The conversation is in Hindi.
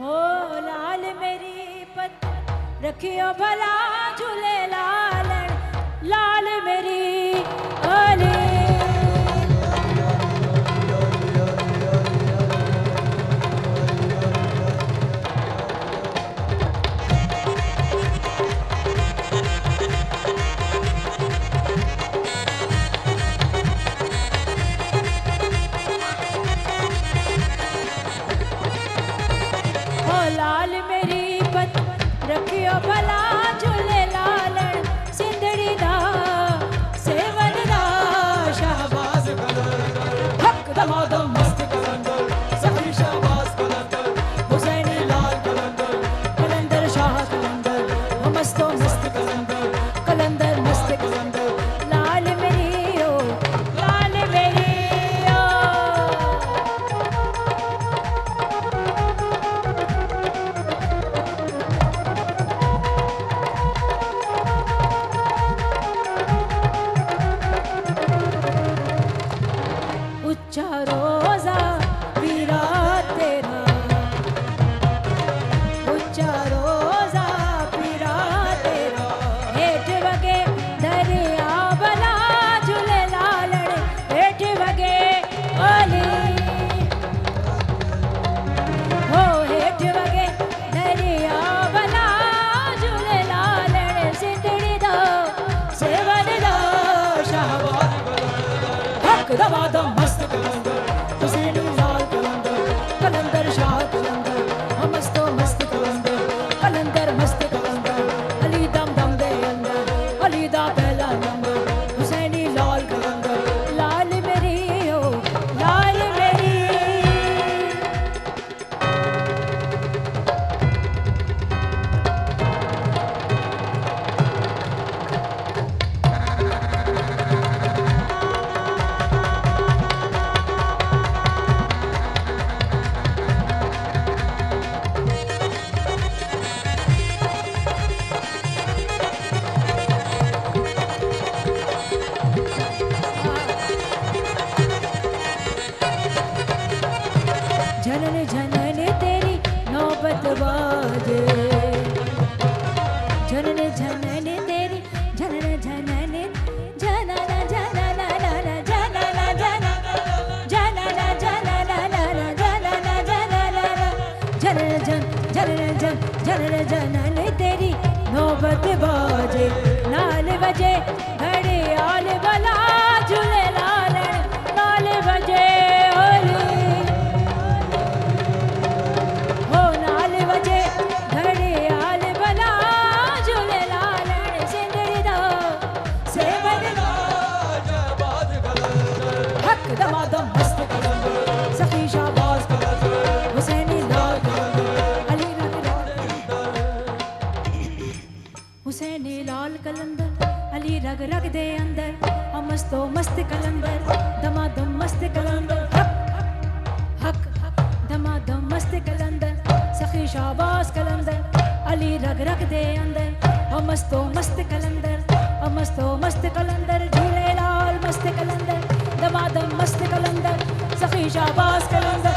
हो लाल मेरी पत रखियो भला झूले लाल लाल मेरी ओले। लाल मेरी पत रखियो भला झूले लाल सिंधड़ी दा सेवन दा शाहबाज हक दमादम मस्त कलंदर सखी शाहबाज कलंदर हुसैनी लाल कलंदर कलंदर शाह कलंदर मस्तो मस्त कलंदर कलंदर मस्त कलंदर लाल मेरी ओ लाल मेरी उच्चा रोजा पीरा तेरा उच्चा रोजा पीरा तेरा हेठ वगे दरिया बला झूले लालड़ हेठ वगे ओली हो हेठ वगे दरिया बला झूले लालड़ सिंधड़ी दो सेवन दो शाहबाज हक दमादम मस्त हुसैनी लाल कलंदर कलंदर शाह कलंदर मस्तो मस्त कलंदर कलंदर मस्त कलंदर अली दम दम दे अंदर अली दा पहला नंबर हुसैनी लाल कलंदर लाल मेरी ओ लाल मेरी। जनन जनन तेरी नौबत बाजे जनन जनन तेरी जनन जनन जनन जनन जनन जनन जनन जनन जनन जनन जनन जनन तेरी नौबत बाजे नाल बजे घड़ियाल बला झूले लाल नाल बजे दमादम मस्त कलंदर सखी शाहबाज कलंदर हुसैनी लाल कलंदर अली हुसैनी लाल कलंदर अली रग रग दे अंदर मस्तो मस्त कलंदर दमादम मस्त कलंदर हक हक दमादम मस्त कलंदर सखी शाहबाज कलंदर अली रग रग दे अंदर मस्तो मस्त कलंदर मस्तो मस्त कलंदर झूले लाल मस्त कलंदर दमादम मस्त कलंदर सखी शाहबाज कलंदर